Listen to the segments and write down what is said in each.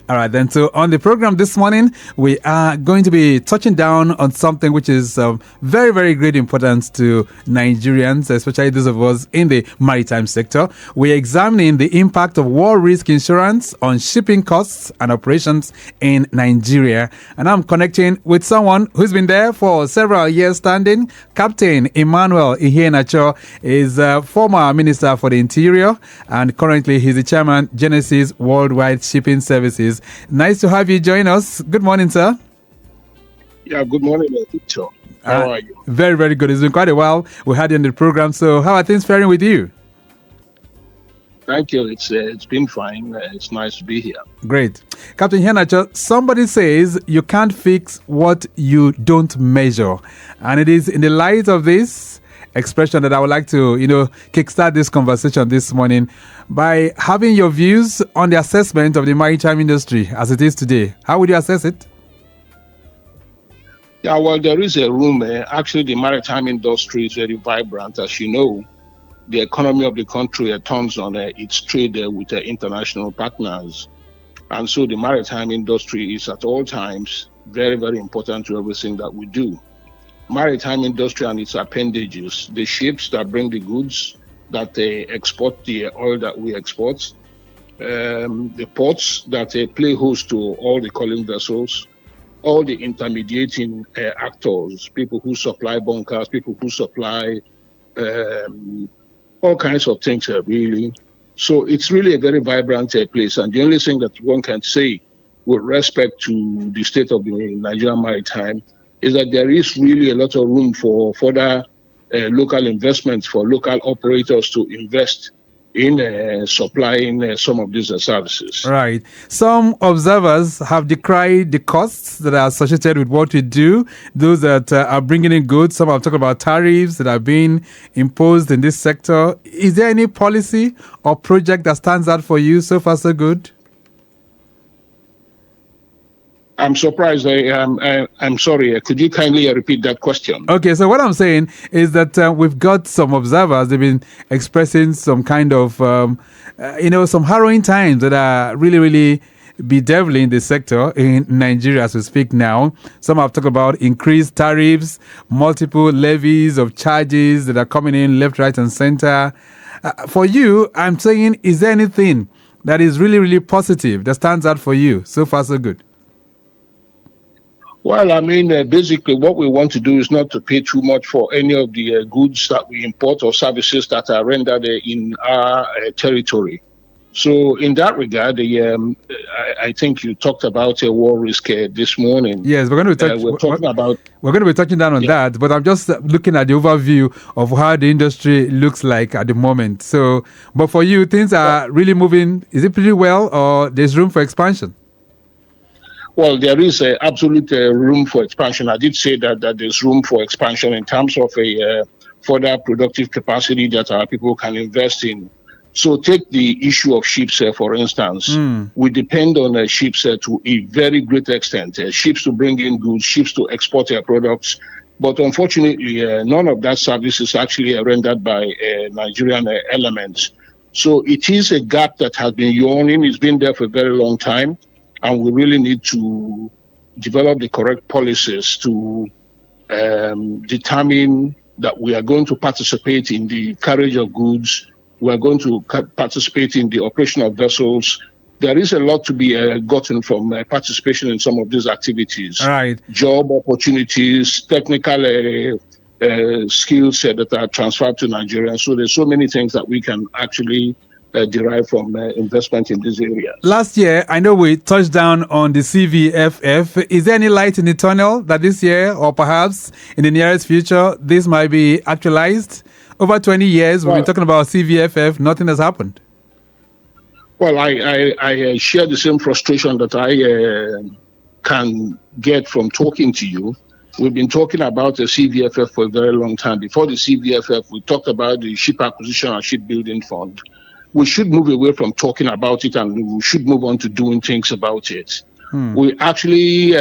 All right, then. So on the program this morning, we are going to be touching down on something which is very, very great importance to Nigerians, especially those of us in the maritime sector. We're examining the impact of war risk insurance on shipping costs and operations in Nigeria. And I'm connecting with someone who's been there for several years standing. Captain Emmanuel Iheanacho is a former Minister for the Interior, and currently he's the Chairman, Genesis Worldwide Shipping Services. Nice to have you join us. Good morning, sir. Yeah, good morning, Victor. How are you? Very, very good. It's been quite a while. We had you on the program. So how are things faring with you? Thank you. It's been fine. It's nice to be here. Great. Captain Iheanacho, somebody says you can't fix what you don't measure. And it is in the light of this expression that I would like to, kickstart this conversation this morning by having your views on the assessment of the maritime industry as it is today. How would you assess it? Yeah, well, there is a room. Actually, the maritime industry is very vibrant. As you know, the economy of the country turns on its trade with international partners. And so the maritime industry is at all times very, very important to everything that we do. Maritime industry and its appendages, the ships that bring the goods, that they export the oil that we export, the ports that play host to all the calling vessels, all the intermediating actors, people who supply bunkers, people who supply all kinds of things, really. So it's really a very vibrant place. And the only thing that one can say with respect to the state of the Nigerian maritime is that there is really a lot of room for further local investments, for local operators to invest in supplying some of these services. Right. Some observers have decried the costs that are associated with what we do, those that are bringing in goods. Some have talked about tariffs that are being imposed in this sector. Is there any policy or project that stands out for you? So far, so good? I'm surprised. I'm sorry. Could you kindly repeat that question? Okay, so what I'm saying is that we've got some observers. They've been expressing some kind of, some harrowing times that are really, really bedeviling the sector in Nigeria as we speak now. Some have talked about increased tariffs, multiple levies of charges that are coming in left, right, and center. For you, I'm saying, is there anything that is really, really positive that stands out for you? So far, so good. Well, I mean, basically what we want to do is not to pay too much for any of the goods that we import or services that are rendered in our territory. So in that regard, I think you talked about a war risk this morning. Yes, we're going to be touching down on that, but I'm just looking at the overview of how the industry looks like at the moment. So, but for you, things are really moving. Is it pretty well, or there's room for expansion? Well, there is absolute room for expansion. I did say that there's room for expansion in terms of a further productive capacity that our people can invest in. So take the issue of ships, for instance. We depend on ships to a very great extent. Ships to bring in goods, ships to export their products. But unfortunately, none of that service is actually rendered by Nigerian elements. So it is a gap that has been yawning. It's been there for a very long time. And we really need to develop the correct policies to determine that we are going to participate in the carriage of goods. We are going to participate in the operation of vessels. There is a lot to be gotten from participation in some of these activities. Right. Job opportunities, technical skills that are transferred to Nigeria. So there's so many things that we can actually derived from investment in this area. Last year, I know we touched down on the CVFF. Is there any light in the tunnel that this year, or perhaps in the nearest future, this might be actualized? Over 20 years, we've been talking about CVFF. Nothing has happened. Well, I share the same frustration that I can get from talking to you. We've been talking about the CVFF for a very long time. Before the CVFF, we talked about the Ship Acquisition and Shipbuilding Fund. We should move away from talking about it, and we should move on to doing things about it. We actually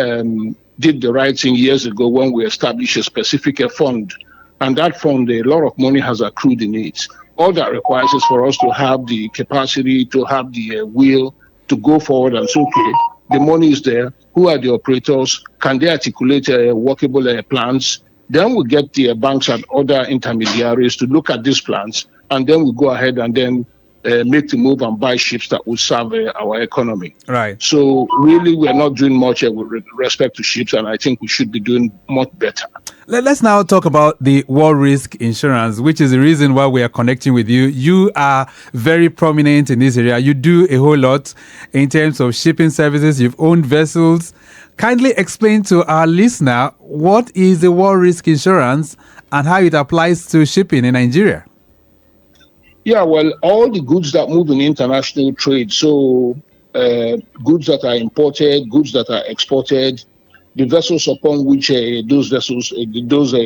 did the right thing years ago when we established a specific fund, and that fund, a lot of money has accrued in it. All that requires is for us to have the capacity, to have the will to go forward and say, okay, The money is there. Who are the operators? Can they articulate workable plans? Then we get the banks and other intermediaries to look at these plans, and then we go ahead and then make the move and buy ships that will serve our economy. Right. So really, we are not doing much with respect to ships, and I think we should be doing much better. Let's now talk about the war risk insurance, which is the reason why we are connecting with you. You are very prominent in this area. You do a whole lot in terms of shipping services. You've owned vessels. Kindly explain to our listener what is the war risk insurance and how it applies to shipping in Nigeria. Yeah, well, all the goods that move in international trade, so goods that are imported, goods that are exported, the vessels upon which those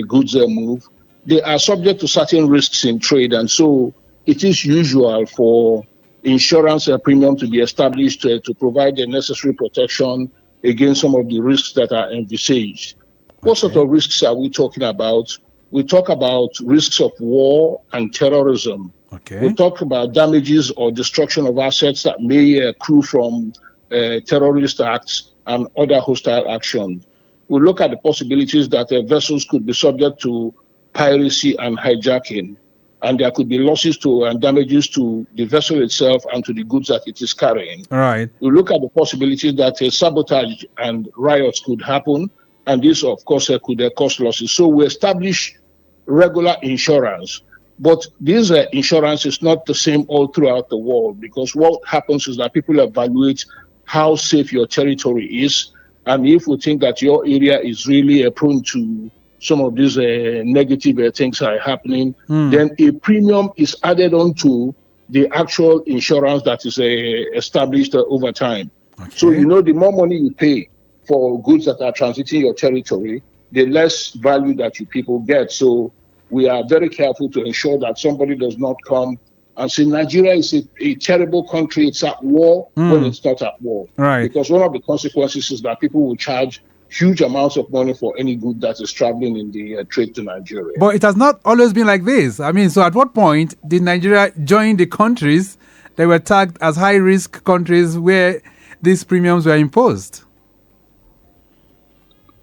goods move, they are subject to certain risks in trade. And so it is usual for insurance premium to be established to provide the necessary protection against some of the risks that are envisaged. What sort of risks are we talking about? We talk about risks of war and terrorism. We talk about damages or destruction of assets that may accrue from terrorist acts and other hostile actions. We look at the possibilities that vessels could be subject to piracy and hijacking, and there could be losses to and damages to the vessel itself and to the goods that it is carrying. Right. We look at the possibilities that sabotage and riots could happen, and this, of course, could cause losses. So we establish regular insurance. But this insurance is not the same all throughout the world, because what happens is that people evaluate how safe your territory is. And if we think that your area is really prone to some of these negative things are happening, then a premium is added on to the actual insurance that is established over time. So, the more money you pay for goods that are transiting your territory, the less value that you people get. So we are very careful to ensure that somebody does not come and say Nigeria is a terrible country, it's at war, when it's not at war. Right. Because one of the consequences is that people will charge huge amounts of money for any good that is traveling in the trade to Nigeria. But it has not always been like this. I mean, so at what point did Nigeria join the countries that were tagged as high-risk countries where these premiums were imposed?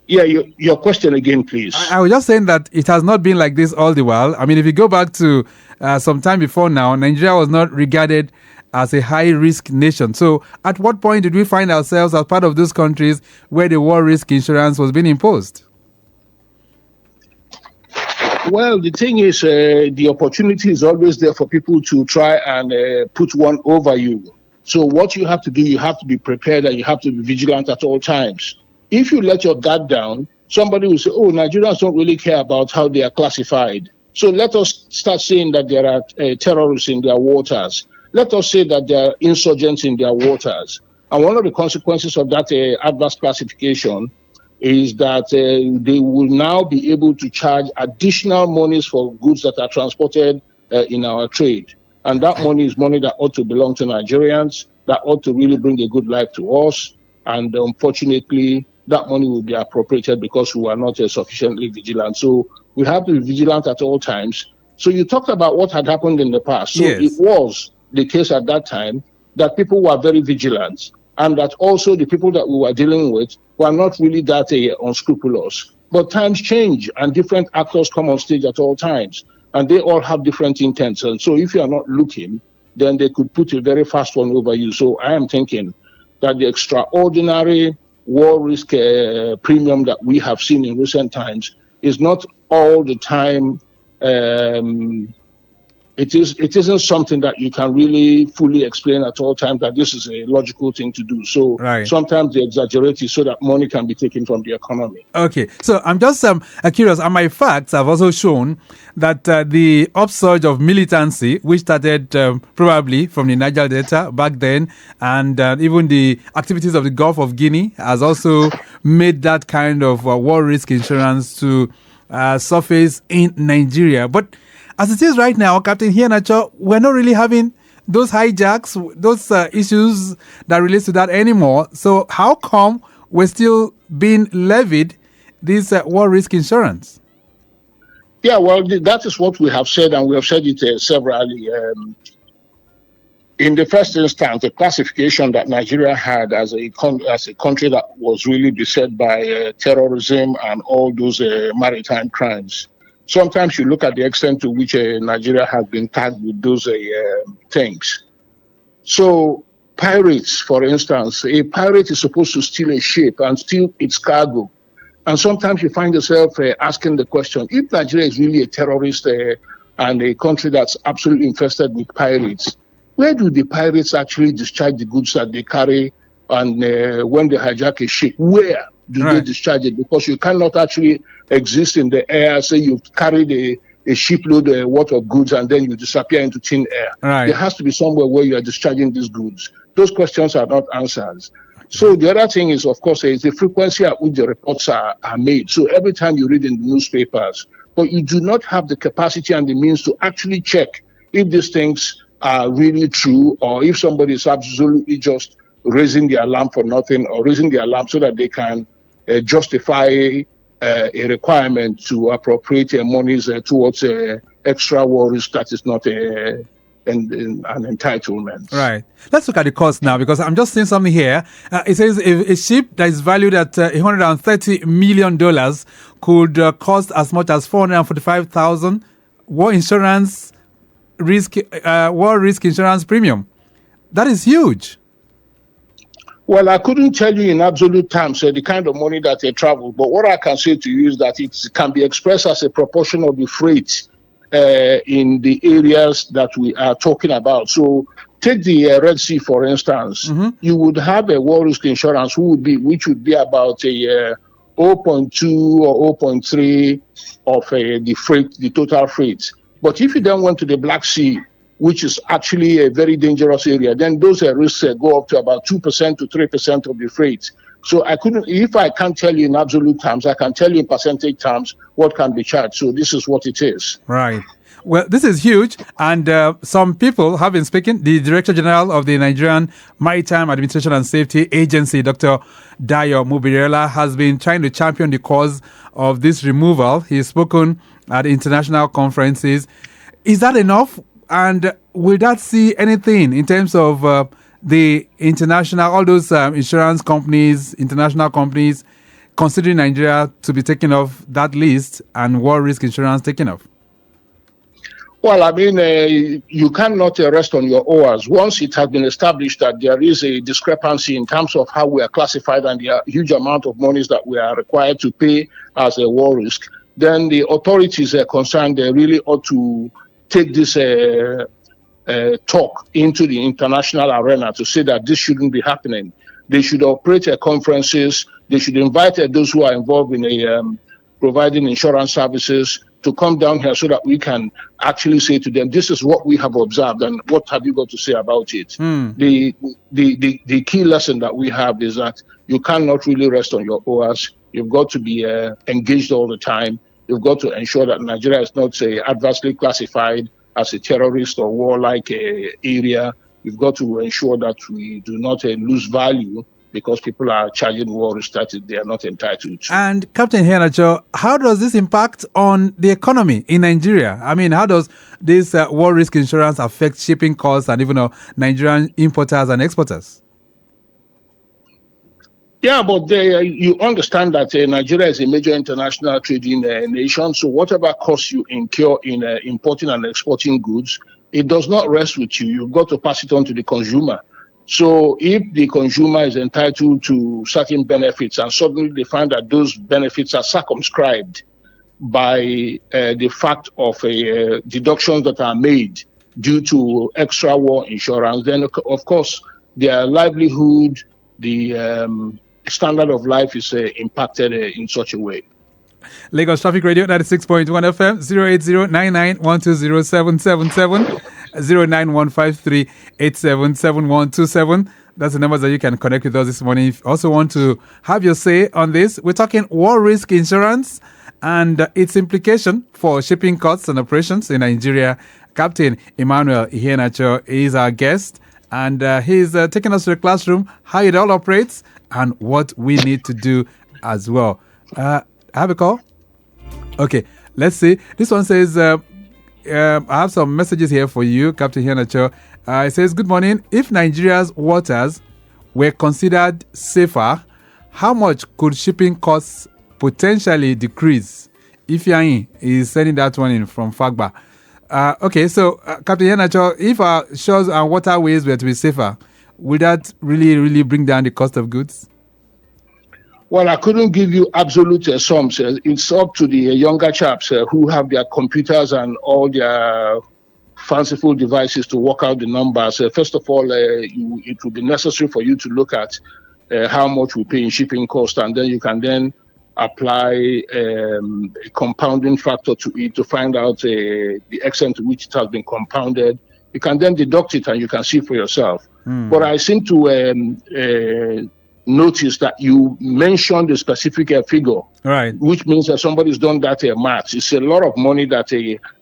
Yeah, your question again, please. I was just saying that it has not been like this all the while. I mean, if you go back to some time before now, Nigeria was not regarded as a high-risk nation. So at what point did we find ourselves as part of those countries where the war risk insurance was being imposed? Well, the thing is, the opportunity is always there for people to try and put one over you. So what you have to do, you have to be prepared and you have to be vigilant at all times. If you let your guard down, somebody will say, oh, Nigerians don't really care about how they are classified. So let us start saying that there are terrorists in their waters. Let us say that there are insurgents in their waters. And one of the consequences of that adverse classification is that they will now be able to charge additional monies for goods that are transported in our trade. And that money is money that ought to belong to Nigerians, that ought to really bring a good life to us. And unfortunately, that money will be appropriated because we are not sufficiently vigilant. So we have to be vigilant at all times. So you talked about what had happened in the past. So yes. It was the case at that time that people were very vigilant, and that also the people that we were dealing with were not really that unscrupulous. But times change and different actors come on stage at all times, and they all have different intents. And so if you are not looking, then they could put a very fast one over you. So I am thinking that the extraordinary war risk premium that we have seen in recent times is not all the time. It isn't something that you can really fully explain at all times that this is a logical thing to do. So sometimes they exaggerate it so that money can be taken from the economy. Okay, so I'm just curious, and my facts have also shown that the upsurge of militancy, which started probably from the Niger Delta back then, and even the activities of the Gulf of Guinea has also made that kind of war risk insurance to surface in Nigeria. But as it is right now, Captain Iheanacho, we're not really having those hijacks, those issues that relate to that anymore. So how come we're still being levied this war risk insurance? Yeah, well, that is what we have said, and we have said it severally. In the first instance, the classification that Nigeria had as a country that was really beset by terrorism and all those maritime crimes. Sometimes you look at the extent to which Nigeria has been tagged with those things. So pirates, for instance, a pirate is supposed to steal a ship and steal its cargo. And sometimes you find yourself asking the question, if Nigeria is really a terrorist and a country that's absolutely infested with pirates, where do the pirates actually discharge the goods that they carry? And when they hijack a ship, where do they discharge it? Because you cannot actually exist in the air, say you've carried a shipload worth of goods and then you disappear into thin air. Right. There has to be somewhere where you are discharging these goods. Those questions are not answered. So the other thing is, of course, is the frequency at which the reports are made. So every time you read in the newspapers, but you do not have the capacity and the means to actually check if these things are really true, or if somebody is absolutely just raising the alarm for nothing, or raising the alarm so that they can justify a requirement to appropriate monies towards extra war risk that is not an entitlement. Right. Let's look at the cost now, because I'm just seeing something here. It says if a ship that is valued at $130 million could cost as much as $445,000 war risk insurance premium. That is huge. Well, I couldn't tell you in absolute terms the kind of money that they travel, but what I can say to you is that it can be expressed as a proportion of the freight in the areas that we are talking about. So take the Red Sea, for instance. Mm-hmm. You would have a war risk insurance which would be about a 0.2 or 0.3 of the total freight. But if you then went to the Black Sea, which is actually a very dangerous area, then those risks go up to about 2% to 3% of the freight. So if I can't tell you in absolute terms, I can tell you in percentage terms what can be charged. So this is what it is. Right. Well, this is huge. And some people have been speaking. The Director General of the Nigerian Maritime Administration and Safety Agency, Dr. Dayo Mubirela, has been trying to champion the cause of this removal. He's spoken at international conferences. Is that enough? And will that see anything in terms of the international, all those insurance companies, international companies, considering Nigeria to be taken off that list and war risk insurance taken off? Well, I mean, you cannot rest on your oars. Once it has been established that there is a discrepancy in terms of how we are classified and the huge amount of monies that we are required to pay as a war risk, then the authorities are concerned. They really ought to take this talk into the international arena to say that this shouldn't be happening. They should operate conferences. They should invite those who are involved in providing insurance services to come down here so that we can actually say to them, this is what we have observed and what have you got to say about it. The key lesson that we have is that you cannot really rest on your oars. You've got to be engaged all the time. You've got to ensure that Nigeria is not adversely classified as a terrorist or warlike area. You've got to ensure that we do not lose value because people are charging war risk that they are not entitled to. And Captain Iheanacho, how does this impact on the economy in Nigeria? I mean, how does this war risk insurance affect shipping costs and even Nigerian importers and exporters? Yeah, but you understand that Nigeria is a major international trading nation. So whatever costs you incur in importing and exporting goods, it does not rest with you. You've got to pass it on to the consumer. So if the consumer is entitled to certain benefits and suddenly they find that those benefits are circumscribed by the fact of deductions that are made due to extra war insurance, then of course their livelihood, the standard of life is impacted in such a way. Lagos Traffic Radio 96.1 FM 08099120777 09153877127. That's the numbers that you can connect with us this morning. If you also want to have your say on this, we're talking war risk insurance and its implication for shipping costs and operations in Nigeria. Captain Emmanuel Iheanacho is our guest, and he's taking us to the classroom, how it all operates, and what we need to do as well. I have a call? Okay, let's see. This one says, I have some messages here for you, Captain Iheanacho. It says, good morning. If Nigeria's waters were considered safer, how much could shipping costs potentially decrease? Ifeanyi is sending that one in from Fagba. Okay, so Captain Yenacho, if our shores and waterways were to be safer, would that really bring down the cost of goods? Well, I couldn't give you absolute sums. It's up to the younger chaps who have their computers and all their fanciful devices to work out the numbers. First of all, it would be necessary for you to look at how much we pay in shipping cost, and then you can then apply a compounding factor to it to find out the extent to which it has been compounded. You can then deduct it and you can see for yourself. But I seem to notice that you mentioned a specific figure, right? Which means that somebody's done that math. It's a lot of money that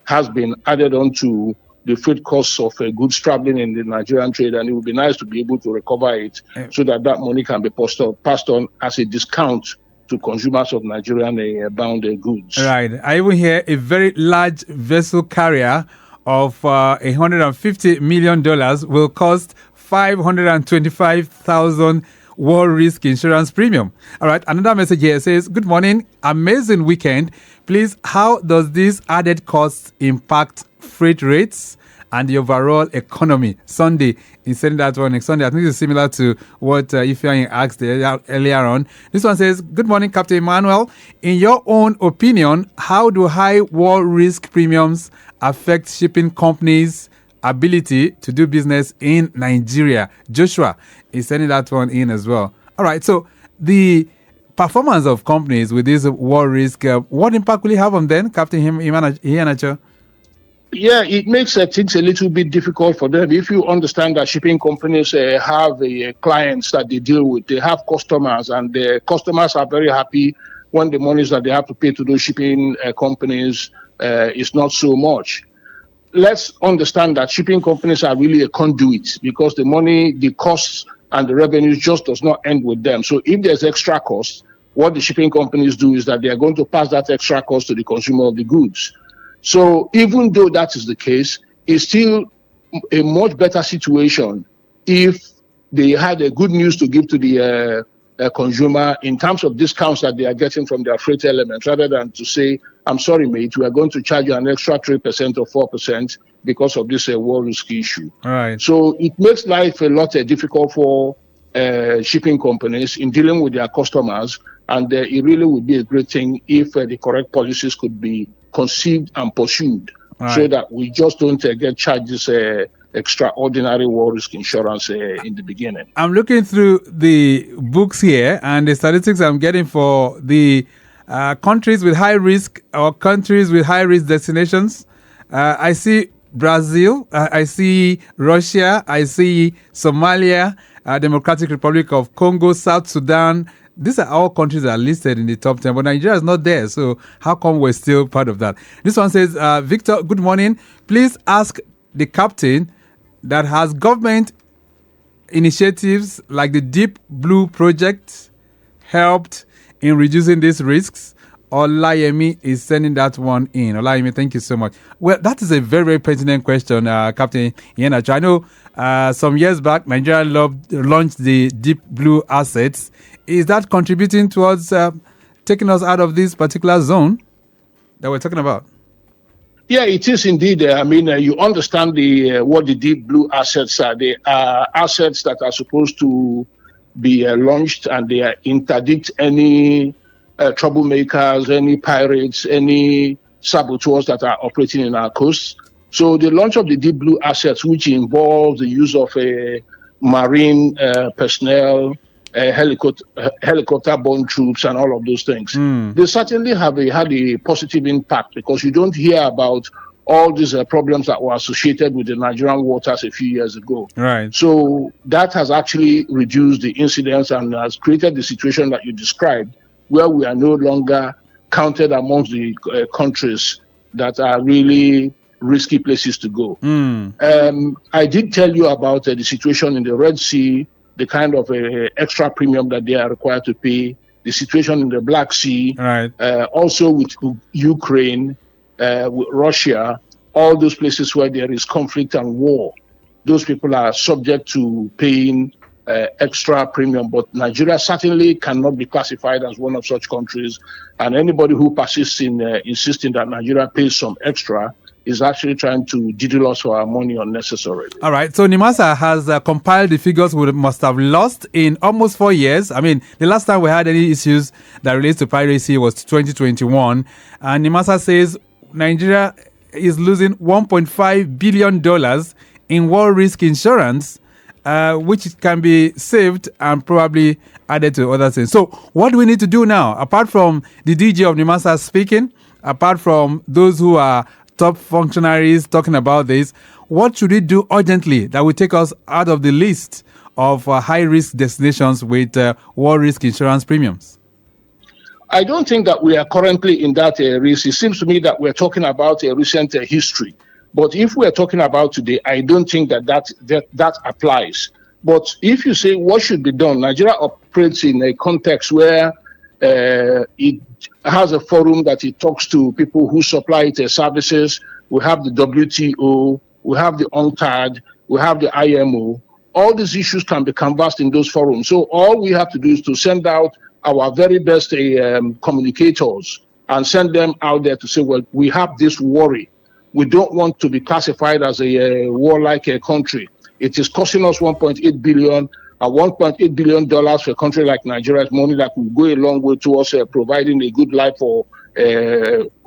has been added on to the freight costs of goods traveling in the Nigerian trade, and it would be nice to be able to recover it so that money can be passed on as a discount to consumers of Nigerian bound goods. Right. I even hear a very large vessel carrier of $150 million will cost $525,000 war risk insurance premium. All right. Another message here says, good morning. Amazing weekend. Please, how does this added cost impact freight rates and the overall economy? Sunday, instead of that one, Sunday, I think it's similar to what Ifeanyi asked earlier on. This one says, good morning, Captain Emmanuel. In your own opinion, how do high war risk premiums affect shipping companies' ability to do business in Nigeria? Joshua is sending that one in as well. All right, so the performance of companies with this war risk, what impact will it have on them, Captain Iheanacho? Yeah, it makes things a little bit difficult for them. If you understand that shipping companies have clients that they deal with, they have customers, and the customers are very happy when the monies that they have to pay to those shipping companies is not so much. Let's understand that shipping companies are really a conduit, because the money, the costs, and the revenues just does not end with them. So if there's extra cost, what the shipping companies do is that they are going to pass that extra cost to the consumer of the goods. So even though that is the case, it's still a much better situation if they had a good news to give to the consumer in terms of discounts that they are getting from their freight element, rather than to say, I'm sorry, mate, we are going to charge you an extra 3% or 4% because of this war risk issue. All right. So it makes life a lot difficult for shipping companies in dealing with their customers, and it really would be a great thing if the correct policies could be conceived and pursued, right, so that we just don't get charged this extraordinary war risk insurance in the beginning. I'm looking through the books here, and the statistics I'm getting for the countries with high risk or countries with high risk destinations. I see Brazil, I see Russia, I see Somalia, Democratic Republic of Congo, South Sudan. These are all countries that are listed in the top 10, but Nigeria is not there. So how come we're still part of that? This one says, Victor, good morning. Please ask the captain that has government initiatives like the Deep Blue Project helped in reducing these risks. Olayemi is sending that one in. Olayemi, thank you so much. Well, that is a very pertinent question, Captain Iheanacho. I know some years back, Nigeria launched the Deep Blue assets. Is that contributing towards taking us out of this particular zone that we're talking about? Yeah, it is indeed. You understand what the Deep Blue assets are. They are assets that are supposed to be launched, and they interdict any troublemakers, any pirates, any saboteurs that are operating in our coasts. So the launch of the Deep Blue assets, which involves the use of marine personnel, helicopter-borne troops, and all of those things, they certainly have had a positive impact, because you don't hear about all these problems that were associated with the Nigerian waters a few years ago. Right. So that has actually reduced the incidents and has created the situation that you described, where we are no longer counted amongst the countries that are really risky places to go. I did tell you about the situation in the Red Sea, the kind of extra premium that they are required to pay, the situation in the Black Sea, right, also with Ukraine, with Russia, all those places where there is conflict and war. those people are subject to paying extra premium. But Nigeria certainly cannot be classified as one of such countries. And anybody who persists in insisting that Nigeria pays some extra is actually trying to diddle us for our money unnecessarily. All right. So NIMASA has compiled the figures we must have lost in almost 4 years. I mean, the last time we had any issues that relates to piracy was 2021. And NIMASA says Nigeria is losing $1.5 billion in war risk insurance, which can be saved and probably added to other things. So what do we need to do now? Apart from the DG of NIMASA speaking, apart from those who are top functionaries talking about this, what should we do urgently that will take us out of the list of high-risk destinations with war risk insurance premiums? I don't think that we are currently in that risk. It seems to me that we're talking about a recent history. But if we're talking about today, I don't think that applies. But if you say what should be done, Nigeria operates in a context where it has a forum that it talks to people who supply its services. We have the WTO, we have the UNCTAD, we have the IMO. All these issues can be canvassed in those forums. So all we have to do is to send out our very best communicators and send them out there to say, well, we have this worry. We don't want to be classified as a warlike country. It is costing us $1.8 billion. $1.8 billion for a country like Nigeria is money that will go a long way towards providing a good life for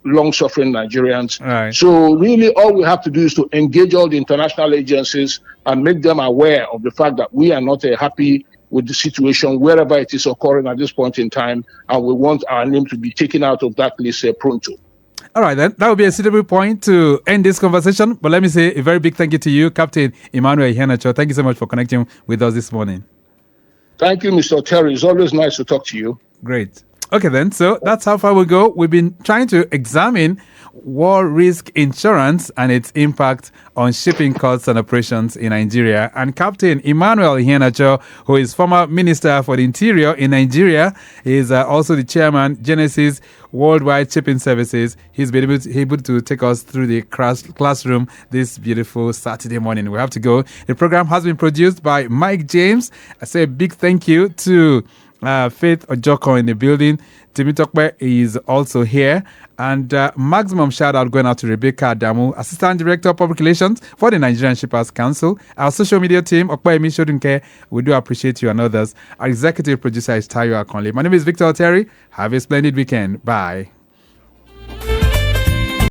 long-suffering Nigerians. Right. So really all we have to do is to engage all the international agencies and make them aware of the fact that we are not happy with the situation wherever it is occurring at this point in time, and we want our name to be taken out of that list pronto. All right, then. That would be a suitable point to end this conversation. But let me say a very big thank you to you, Captain Emmanuel Iheanacho. Thank you so much for connecting with us this morning. Thank you, Mr. Oteri. It's always nice to talk to you. Great. Okay, then. So that's how far we go. We've been trying to examine war risk insurance and its impact on shipping costs and operations in Nigeria. And Captain Emmanuel Iheanacho, who is former Minister for the Interior in Nigeria, is also the chairman, Genesis Worldwide Shipping Services. He's been able to take us through the classroom this beautiful Saturday morning. We have to go. The program has been produced by Mike James. I say a big thank you to Faith Ojoko in the building. Timitokbe is also here. And maximum shout out going out to Rebecca Adamu, Assistant Director of Public Relations for the Nigerian Shippers Council. Our social media team, Okpayemi Shodunke, we do appreciate you and others. Our executive producer is Tayo Akonle. My name is Victor Oteri. Have a splendid weekend. Bye.